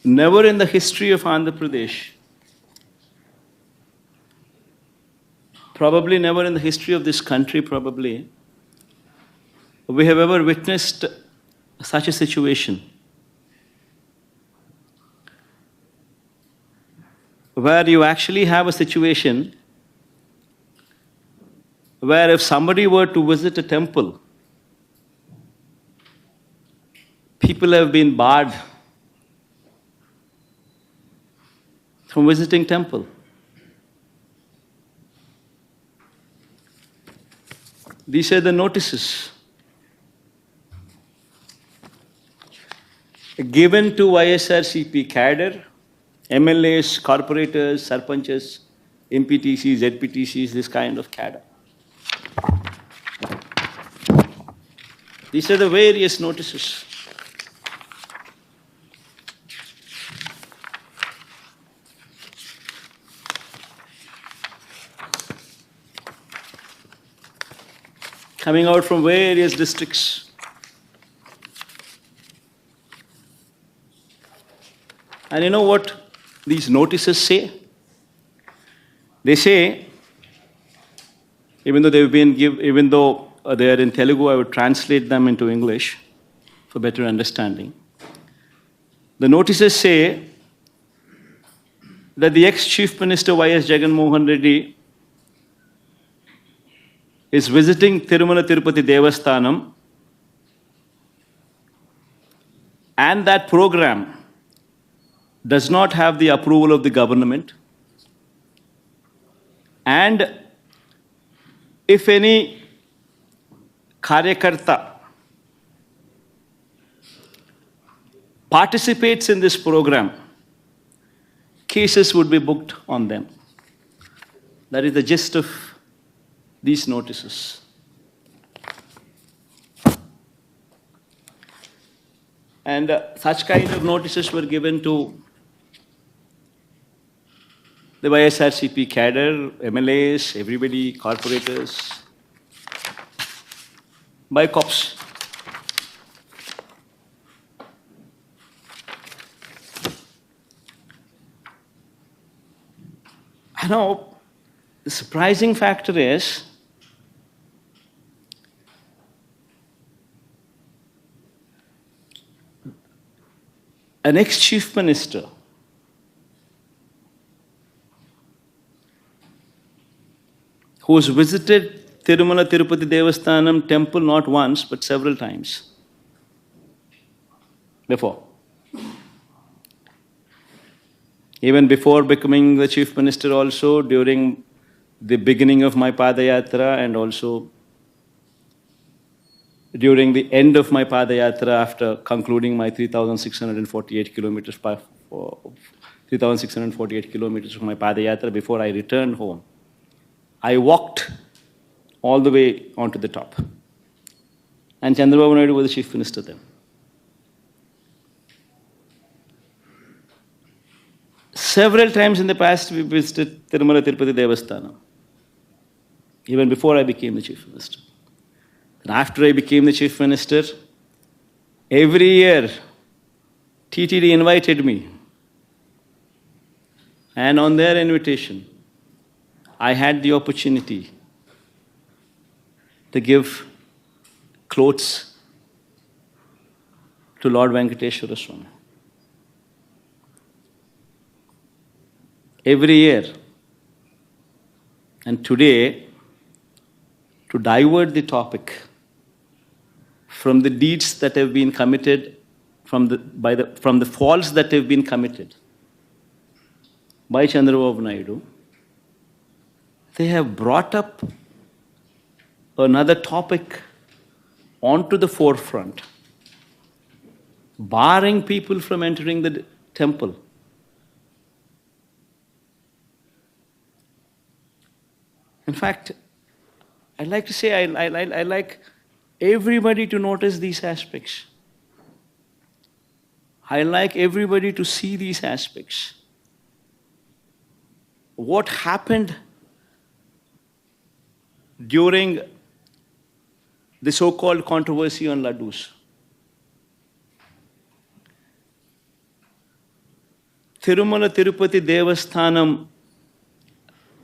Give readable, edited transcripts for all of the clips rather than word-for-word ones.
never in the history of Andhra Pradesh, probably never in the history of this country, probably, we have ever witnessed such a situation where you actually have a situation where if somebody were to visit a temple, people have been barred from visiting temple. These are the notices given to YSRCP cadre, MLAs, corporators, sarpanches, MPTCs, ZPTCs, this kind of cadre. These are the various notices. Coming out from various districts. And you know what these notices say? They say, even though they are in Telugu, I would translate them into English for better understanding. The notices say that the ex-Chief Minister Y.S. Jagan Mohan Reddy is visiting Tirumala Tirupati Devasthanam, and that program does not have the approval of the government, and if any Karyakarta participates in this program, cases would be booked on them. That is the gist of these notices. And such kind of notices were given to the YSRCP cadre, MLAs, everybody, corporators, by cops. I know the surprising factor is an ex-chief minister who has visited Tirumala Tirupati Devasthanam temple not once but several times before. Even before becoming the chief minister also, during the beginning of my Padayatra and also during the end of my Padayatra after concluding my 3,648 kilometers of my Padayatra before I returned home, I walked all the way onto the top. And Chandrababu Naidu was the chief minister then. Several times in the past we visited Tirumala Tirupati Devasthanam, even before I became the chief minister. And after I became the chief minister, every year TTD invited me. And on their invitation, I had the opportunity to give clothes to Lord Venkateshwara Swami. Every year. And today, to divert the topic from the deeds that have been committed, from the faults that have been committed by Chandrababu Naidu, they have brought up another topic onto the forefront, barring people from entering the temple. In fact, I'd like to say I like everybody to notice these aspects. I like everybody to see these aspects. What happened during the so-called controversy on laddus? Tirumala Tirupati Devasthanam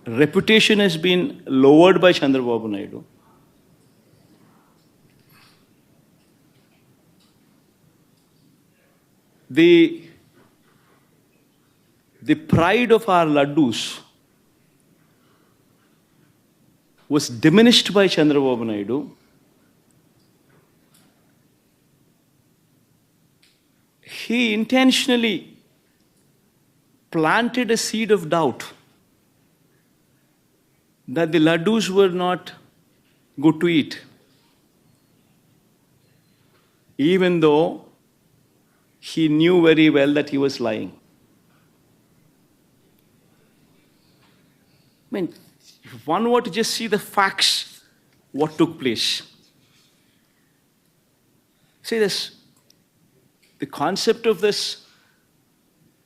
reputation has been lowered by Chandrababu Naidu. The pride of our laddus was diminished by Chandrababu Naidu. He intentionally planted a seed of doubt that the laddus were not good to eat, even though he knew very well that he was lying. I mean, if one were to just see the facts, what took place. See this, the concept of this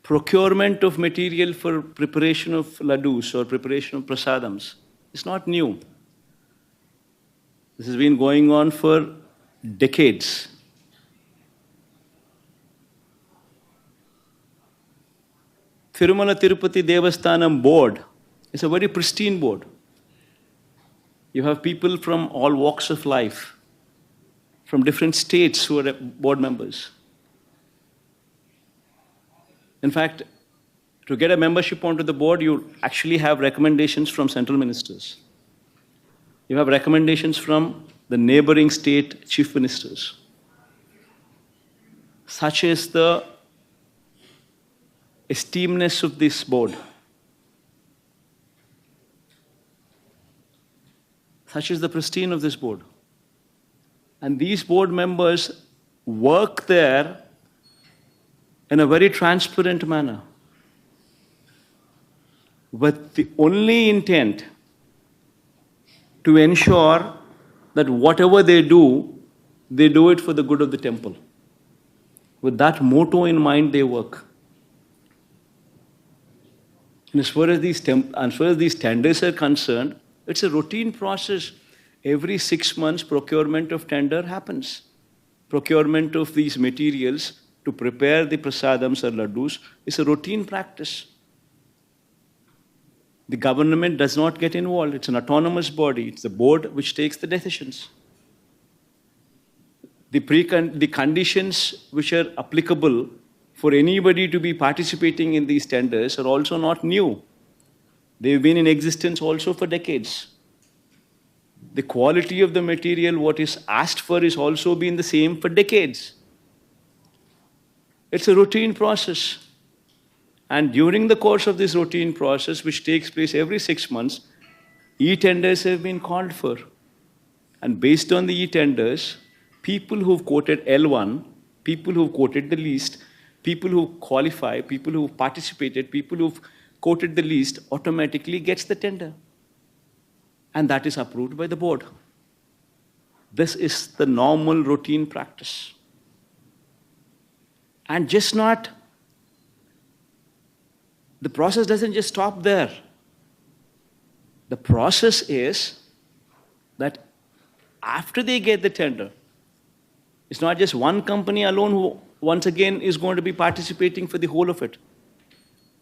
procurement of material for preparation of laddus or preparation of prasadams is not new. This has been going on for decades. Tirumala Tirupati Devasthanam board is a very pristine board. You have people from all walks of life, from different states who are board members. In fact, to get a membership onto the board, you actually have recommendations from central ministers. You have recommendations from the neighboring state chief ministers. Such is the esteemness of this board. Such is the pristine of this board. And these board members work there in a very transparent manner, with the only intent to ensure that whatever they do it for the good of the temple. With that motto in mind, they work. And as far as these tenders are concerned, it's a routine process. Every 6 months, procurement of tender happens. Procurement of these materials to prepare the prasadams or laddus is a routine practice. The government does not get involved. It's an autonomous body. It's the board which takes the decisions. The conditions which are applicable for anybody to be participating in these tenders are also not new. They've been in existence also for decades. The quality of the material, what is asked for, is also been the same for decades. It's a routine process. And during the course of this routine process, which takes place every 6 months, e-tenders have been called for. And based on the e-tenders, people who've quoted L1, people who've quoted the least, people who qualify, people who've participated, people who've quoted the least, automatically gets the tender. And that is approved by the board. This is the normal routine practice. And just not, the process doesn't just stop there. The process is that after they get the tender, it's not just one company alone who once again is going to be participating for the whole of it.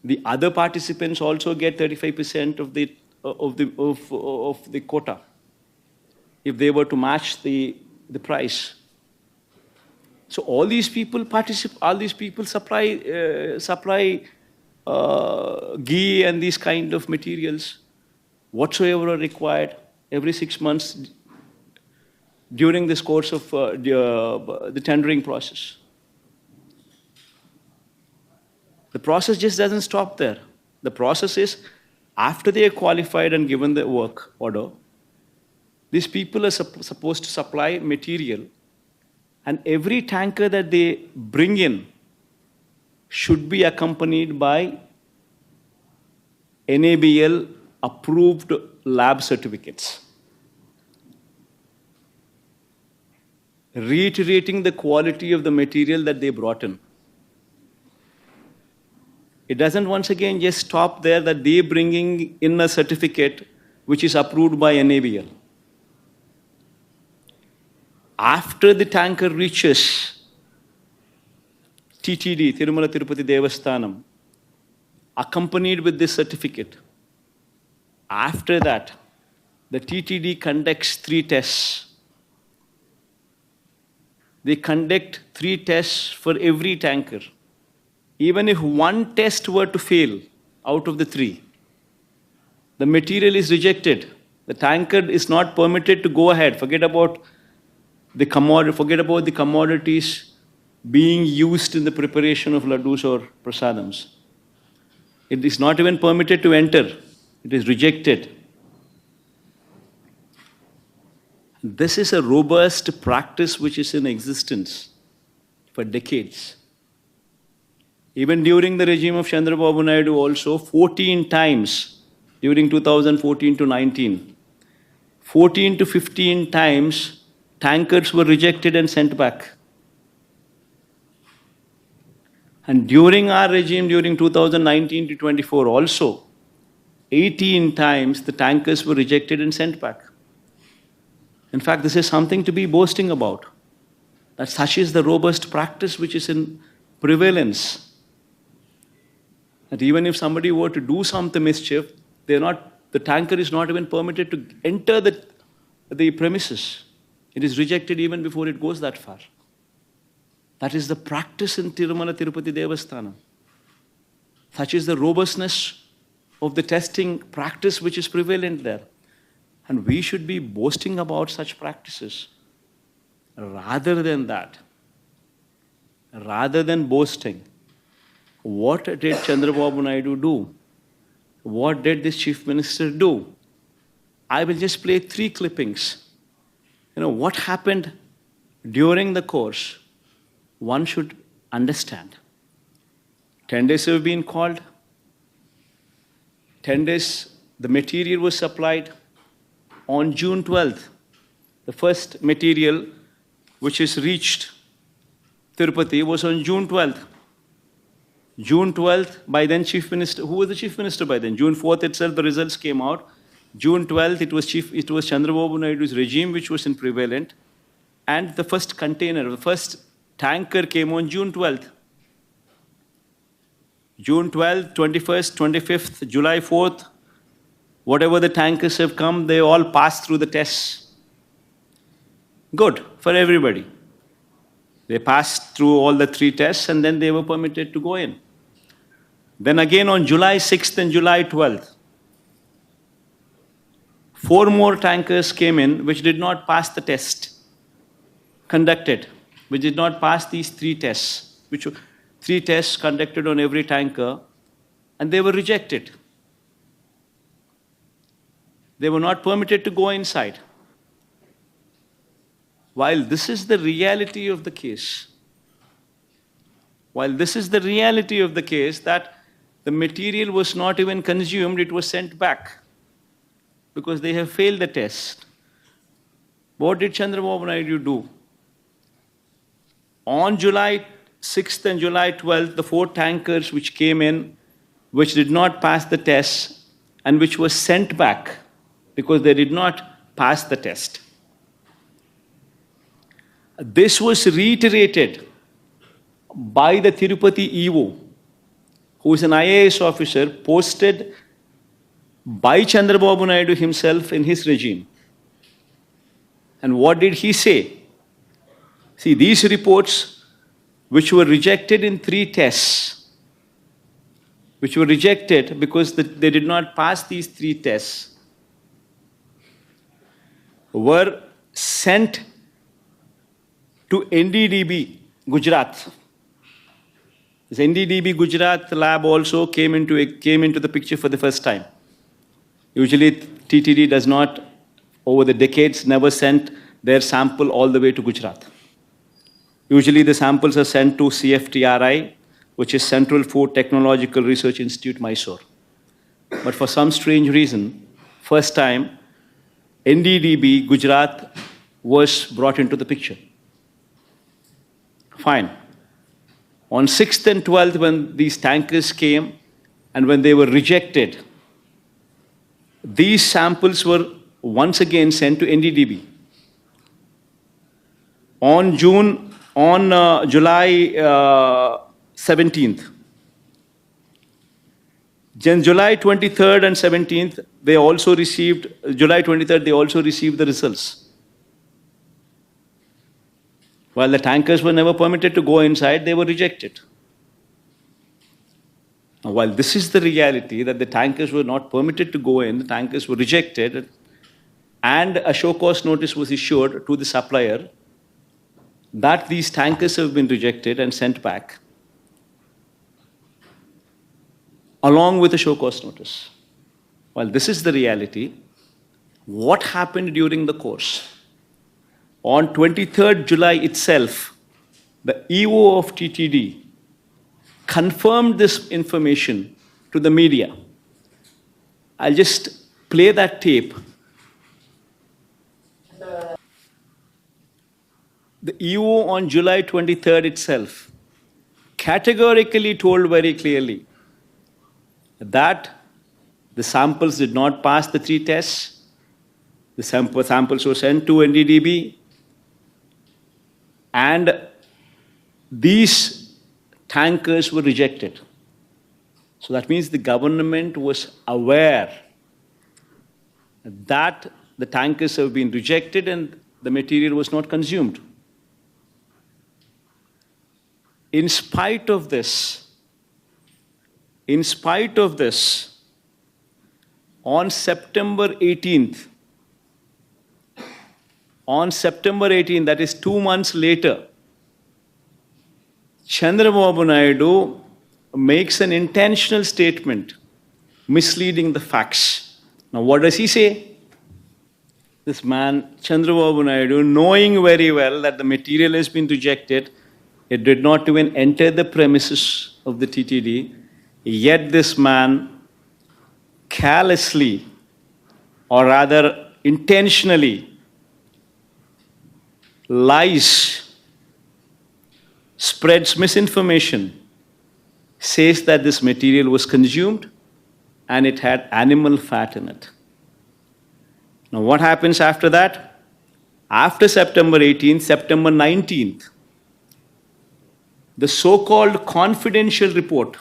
The other participants also get 35% of the quota if they were to match the price. So all these people supply ghee and these kind of materials whatsoever are required every 6 months during this course of the tendering process. The process just doesn't stop there. The process is, after they are qualified and given the work order, these people are supposed to supply material, and every tanker that they bring in should be accompanied by NABL approved lab certificates, reiterating the quality of the material that they brought in. It doesn't once again just stop there that they bringing in a certificate which is approved by NABL. After the tanker reaches TTD, Tirumala Tirupati Devasthanam, accompanied with this certificate. After that, the TTD conducts 3 tests. They conduct 3 tests for every tanker. Even if one test were to fail out of the 3, the material is rejected. The tanker is not permitted to go ahead. Forget about the commodities being used in the preparation of laddus or prasadams. It is not even permitted to enter. It is rejected. This is a robust practice which is in existence for decades. Even during the regime of Chandrababu Naidu also, 14 times during 2014 to 19, 14 to 15 times tankers were rejected and sent back. And during our regime, during 2019 to 24 also, 18 times the tankers were rejected and sent back. In fact, this is something to be boasting about. That such is the robust practice which is in prevalence. That even if somebody were to do some mischief, the tanker is not even permitted to enter the premises. It is rejected even before it goes that far. That is the practice in Tirumala Tirupati Devasthanam. Such is the robustness of the testing practice which is prevalent there. And we should be boasting about such practices. Rather than that, rather than boasting, what did Chandrababu Naidu do? What did this Chief Minister do? I will just play 3 clippings. What happened during the course, one should understand. 10 days have been called. 10 days, the material was supplied. On June 12th, the first material which is reached Tirupati was on June 12th. June 12th, by then Chief Minister, who was the Chief Minister by then? June 4th itself, the results came out. June 12th, it was Chandrababu Naidu's regime which was in prevalent. And the first container, the first tanker came on June 12th. June 12th, 21st, 25th, July 4th, whatever the tankers have come, they all passed through the tests. Good for everybody. They passed through all the 3 tests and then they were permitted to go in. Then again on July 6th and July 12th, 4 more tankers came in which did not pass the test conducted, which did not pass these 3 tests, which were 3 tests conducted on every tanker, and they were rejected. They were not permitted to go inside. While this is the reality of the case, that the material was not even consumed, it was sent back because they have failed the test. What did Chandrababu Naidu do? On July 6th and July 12th, the 4 tankers which came in, which did not pass the test and which were sent back because they did not pass the test. This was reiterated by the Tirupati EO, who is an IAS officer posted by Chandrababu Naidu himself in his regime. And what did he say? See, these reports, which were rejected in 3 tests, which were rejected because they did not pass these 3 tests, were sent to NDDB, Gujarat. This NDDB Gujarat lab also came into the picture for the first time. Usually TTD does not, over the decades, never sent their sample all the way to Gujarat. Usually the samples are sent to CFTRI, which is Central Food Technological Research Institute, Mysore. But for some strange reason, first time, NDDB Gujarat was brought into the picture. Fine. On 6th and 12th, when these tankers came and when they were rejected, these samples were once again sent to NDDB. On July 17th, Then July 23rd and 17th, July 23rd, they also received the results. While the tankers were never permitted to go inside, they were rejected. Now, while this is the reality that the tankers were not permitted to go in, the tankers were rejected, and a show cause notice was issued to the supplier that these tankers have been rejected and sent back, along with a show cause notice. While this is the reality, what happened during the course? On 23rd July itself, the EO of TTD confirmed this information to the media. I'll just play that tape. The EO on July 23rd itself categorically told very clearly that the samples did not pass the 3 tests. The samples were sent to NDDB, and these tankers were rejected. So that means the government was aware that the tankers have been rejected and the material was not consumed. In spite of this, on September 18th, that is 2 months later, Chandrababu Naidu makes an intentional statement misleading the facts. Now, what does he say? This man, Chandrababu Naidu, knowing very well that the material has been rejected, it did not even enter the premises of the TTD, yet this man carelessly, or rather intentionally, lies, spreads misinformation, says that this material was consumed and it had animal fat in it. Now, what happens after that? After September 18th, September 19th, the so-called confidential report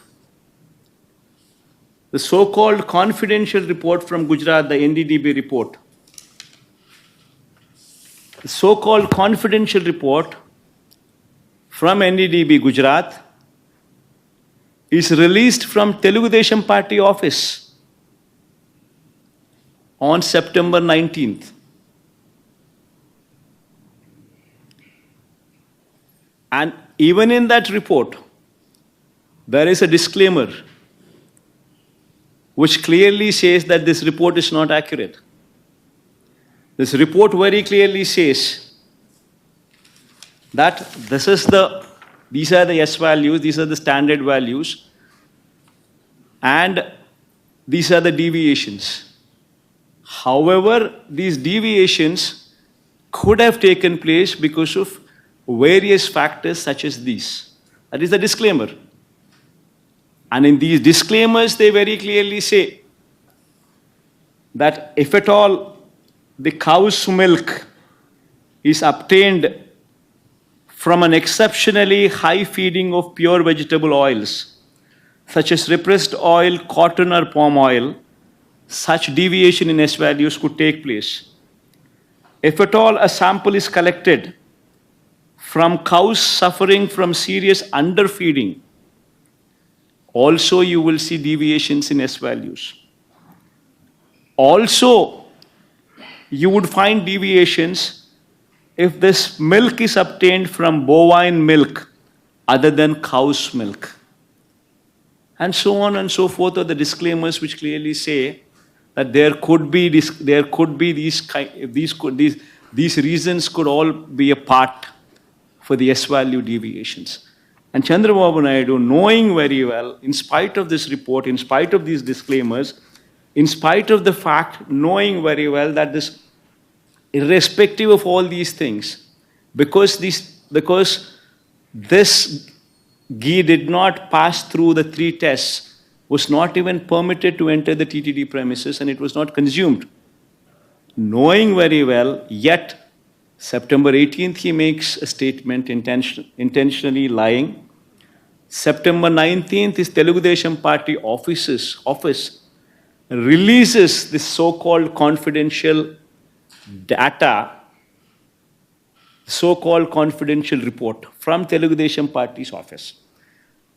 from Gujarat, the NDDB report, the so-called confidential report from NDDB Gujarat is released from Telugu Desam Party office on September 19th. And even in that report, there is a disclaimer which clearly says that this report is not accurate. This report very clearly says that these are the S values, these are the standard values, and these are the deviations. However, these deviations could have taken place because of various factors such as these. That is the disclaimer. And in these disclaimers, they very clearly say that if at all the cow's milk is obtained from an exceptionally high feeding of pure vegetable oils, such as repressed oil, cotton or palm oil, such deviation in S values could take place. If at all a sample is collected from cows suffering from serious underfeeding, also you will see deviations in S values. Also, you would find deviations if this milk is obtained from bovine milk other than cow's milk. And so on and so forth are the disclaimers which clearly say that these reasons could all be a part for the S value deviations. And Chandrababu Naidu, knowing very well, in spite of this report, in spite of these disclaimers, in spite of the fact, knowing very well that this, irrespective of all these things, because this ghee did not pass through the 3 tests, was not even permitted to enter the TTD premises, and it was not consumed. Knowing very well, yet September 18th he makes a statement intentionally lying, September 19th, his Telugu Desam Party office releases this so-called confidential data, so-called confidential report from Telugu Desam Party's office.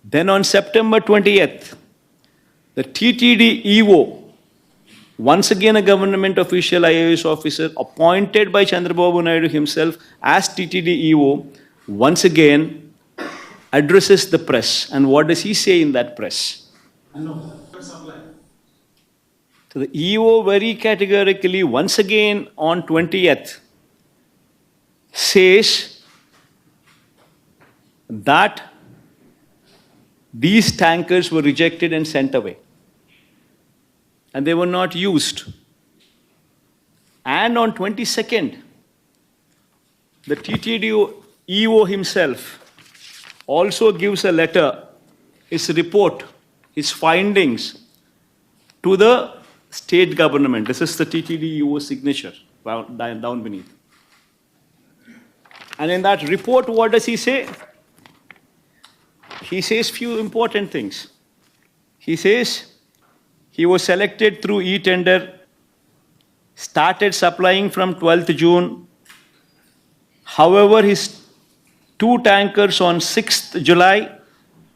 Then on September 20th, the TTD EO, once again a government official, IAS officer, appointed by Chandrababu Naidu himself as TTD EO, once again addresses the press. And what does he say in that press? So the EO very categorically, once again on 20th, says that these tankers were rejected and sent away. And they were not used. And on 22nd, the TTD EO himself also gives a letter, his report, his findings to the state government. This is the TTD EO signature down beneath. And in that report, what does he say? He says few important things. He says he was selected through e-tender, started supplying from 12th June. However, his 2 tankers on 6th July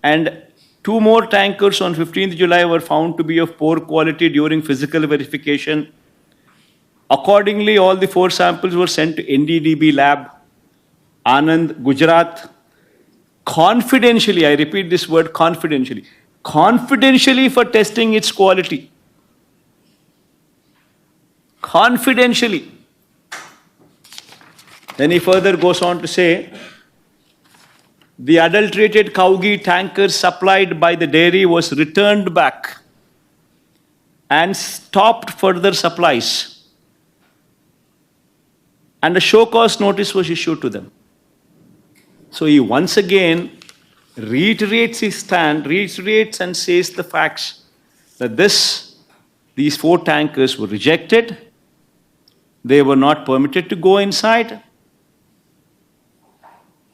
and 2 more tankers on 15th July were found to be of poor quality during physical verification. Accordingly, all the 4 samples were sent to NDDB lab, Anand, Gujarat, confidentially, I repeat this word confidentially for testing its quality. Confidentially. Then he further goes on to say, the adulterated cow ghee tanker supplied by the dairy was returned back and stopped further supplies. And a show cause notice was issued to them. So he once again reiterates his stand, reiterates and says the facts that these 4 tankers were rejected, they were not permitted to go inside,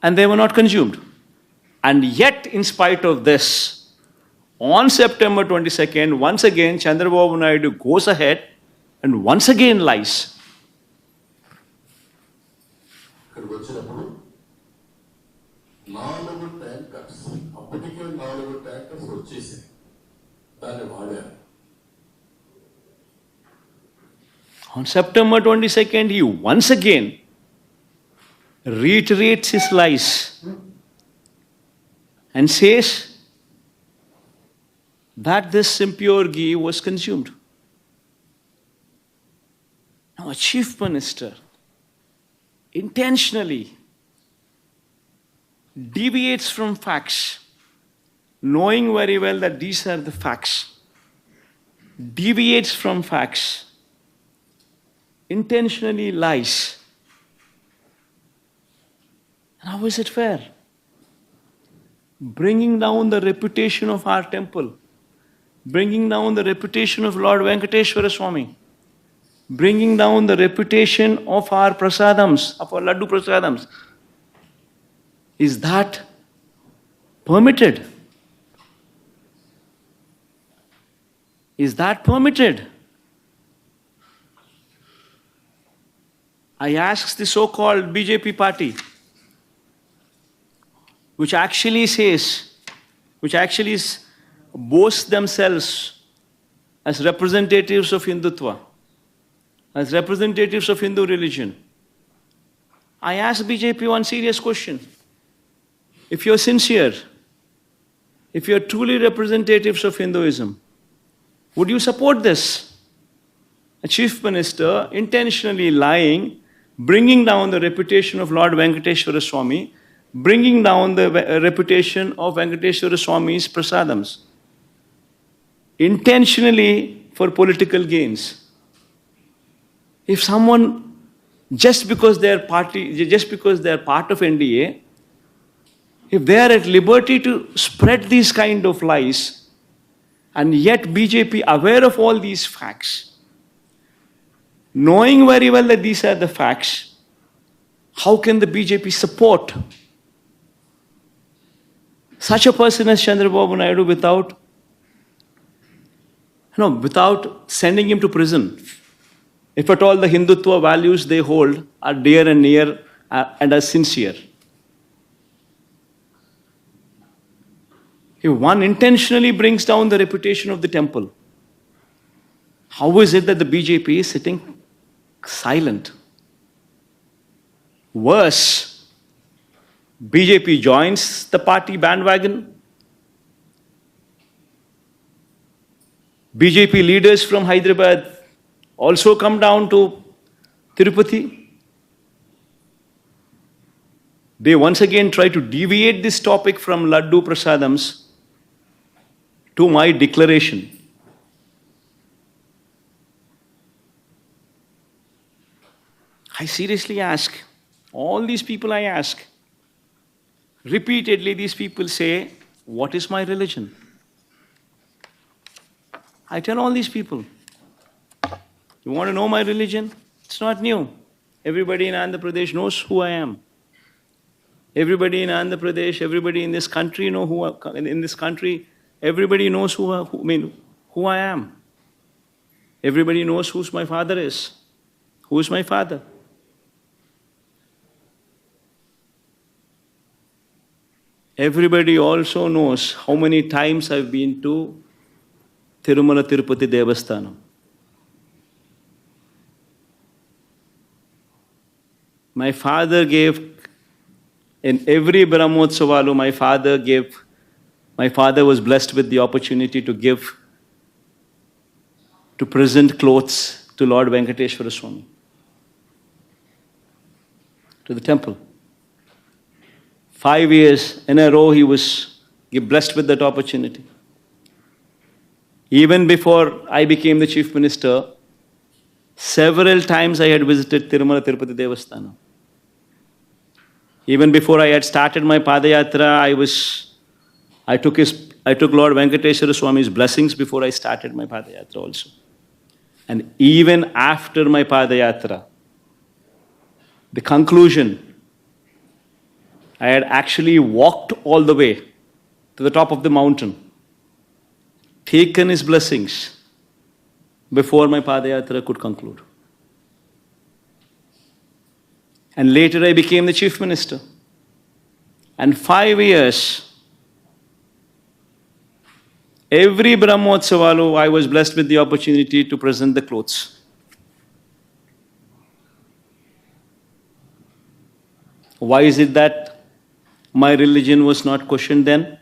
and they were not consumed. And yet, in spite of this, on September 22nd, once again, Chandrababu Naidu goes ahead and once again lies. On September 22nd, he once again reiterates his lies and says that this impure ghee was consumed. Now, a chief minister intentionally deviates from facts, knowing very well that these are the facts, deviates from facts, intentionally lies. And how is it fair? Bringing down the reputation of our temple, bringing down the reputation of Lord Venkateshwara Swami, bringing down the reputation of our prasadams, of our Laddu Prasadams. Is that permitted? Is that permitted? I ask the so-called BJP party, which actually boasts themselves as representatives of Hindutva, as representatives of Hindu religion. I ask BJP one serious question. If you're sincere, if you're truly representatives of Hinduism, would you support this? A chief minister intentionally lying, bringing down the reputation of Lord Venkateshwara Swami, bringing down the reputation of Venkateshwara Swami's prasadams, intentionally for political gains. If someone, just because they are part of NDA, if they are at liberty to spread these kind of lies, and yet BJP aware of all these facts, knowing very well that these are the facts, how can the BJP support Such a person as Chandrababu Naidu without sending him to prison. If at all the Hindutva values they hold are dear and near and are sincere. If one intentionally brings down the reputation of the temple, how is it that the BJP is sitting silent? Worse, BJP joins the party bandwagon. BJP leaders from Hyderabad also come down to Tirupati. They once again try to deviate this topic from Laddu Prasadams to my declaration. I seriously ask, all these people I ask, repeatedly these people say, what is my religion? I tell all these people, you want to know my religion? It's not new. Everybody in Andhra Pradesh knows who I am. Everybody in Andhra Pradesh, everybody in this country everybody knows who I am. Everybody knows who my father is. Who is my father? Everybody also knows how many times I've been to Tirumala Tirupati Devasthanam. My father gave, in every Brahmotsavallu, my father was blessed with the opportunity to present clothes to Lord Venkateshwara Swami, to the temple. 5 years in a row he was blessed with that opportunity. Even before I became the chief minister, several times I had visited Tirumala Tirupati Devasthanam. Even before I had started my Padayatra, I took Lord Venkateshwara Swami's blessings before I started my Padayatra also. And even after my Padayatra, the conclusion, I had actually walked all the way to the top of the mountain, taken his blessings before my Padayatra could conclude. And later I became the chief minister. And 5 years, every Brahmotsavallu, I was blessed with the opportunity to present the clothes. Why is it that my religion was not questioned then?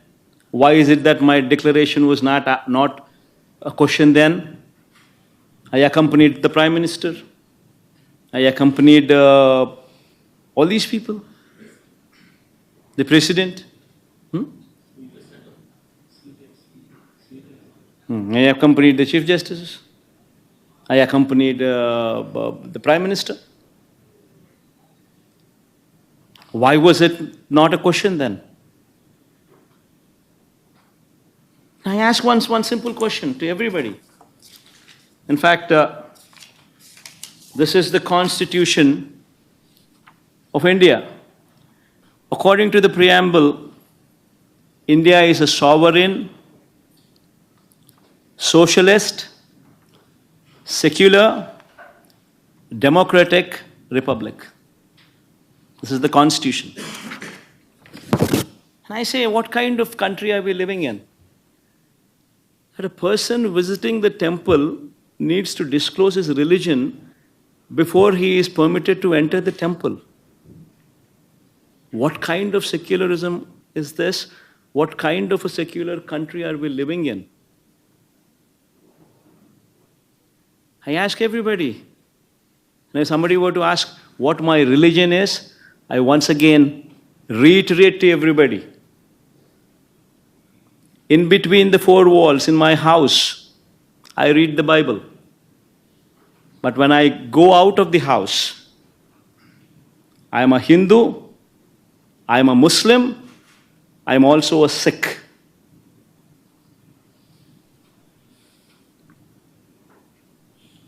Why is it that my declaration was not a question then? I accompanied the Prime Minister. I accompanied all these people. The President. I accompanied the Chief Justice. I accompanied the Prime Minister. Why was it not a question then? I ask one simple question to everybody. In fact, this is the Constitution of India. According to the preamble, India is a sovereign, socialist, secular, democratic republic. This is the Constitution. And I say, what kind of country are we living in? That a person visiting the temple needs to disclose his religion before he is permitted to enter the temple. What kind of secularism is this? What kind of a secular country are we living in? I ask everybody. And if somebody were to ask what my religion is, I once again reiterate to everybody. In between the four walls in my house, I read the Bible. But when I go out of the house, I am a Hindu, I am a Muslim, I am also a Sikh.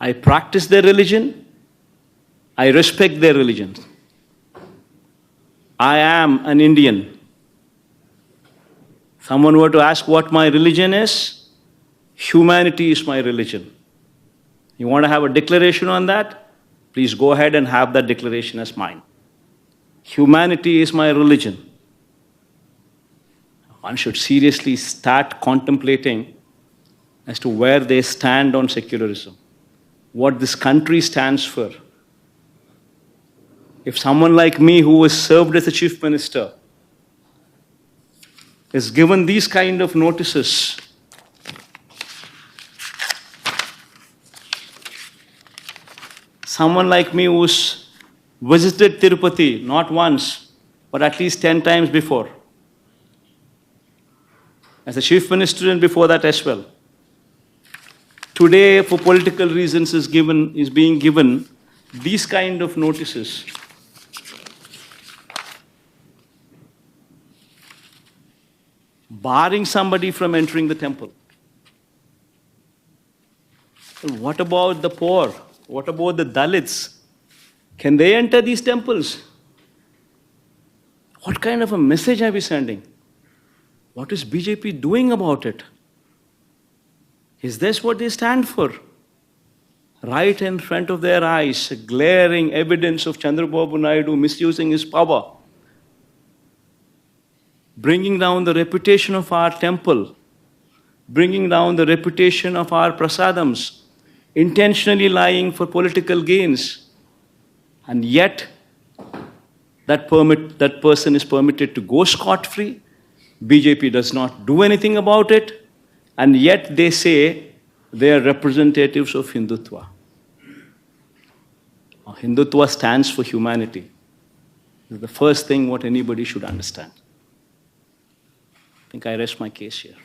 I practice their religion, I respect their religion. I am an Indian. Someone were to ask what my religion is, humanity is my religion. You want to have a declaration on that? Please go ahead and have that declaration as mine. Humanity is my religion. One should seriously start contemplating as to where they stand on secularism, what this country stands for. If someone like me, who was served as a chief minister, is given these kind of notices, someone like me who's visited Tirupati not once, but at least 10 times before, as a chief minister and before that as well, today, for political reasons, is being given these kind of notices. Barring somebody from entering the temple. Well, what about the poor? What about the Dalits? Can they enter these temples? What kind of a message are we sending? What is BJP doing about it? Is this what they stand for? Right in front of their eyes, glaring evidence of Chandrababu Naidu misusing his power, bringing down the reputation of our temple, bringing down the reputation of our prasadams, intentionally lying for political gains, and yet that person is permitted to go scot-free. BJP does not do anything about it, and yet they say they are representatives of Hindutva. Hindutva stands for humanity. This is the first thing what anybody should understand. I think I rest my case here.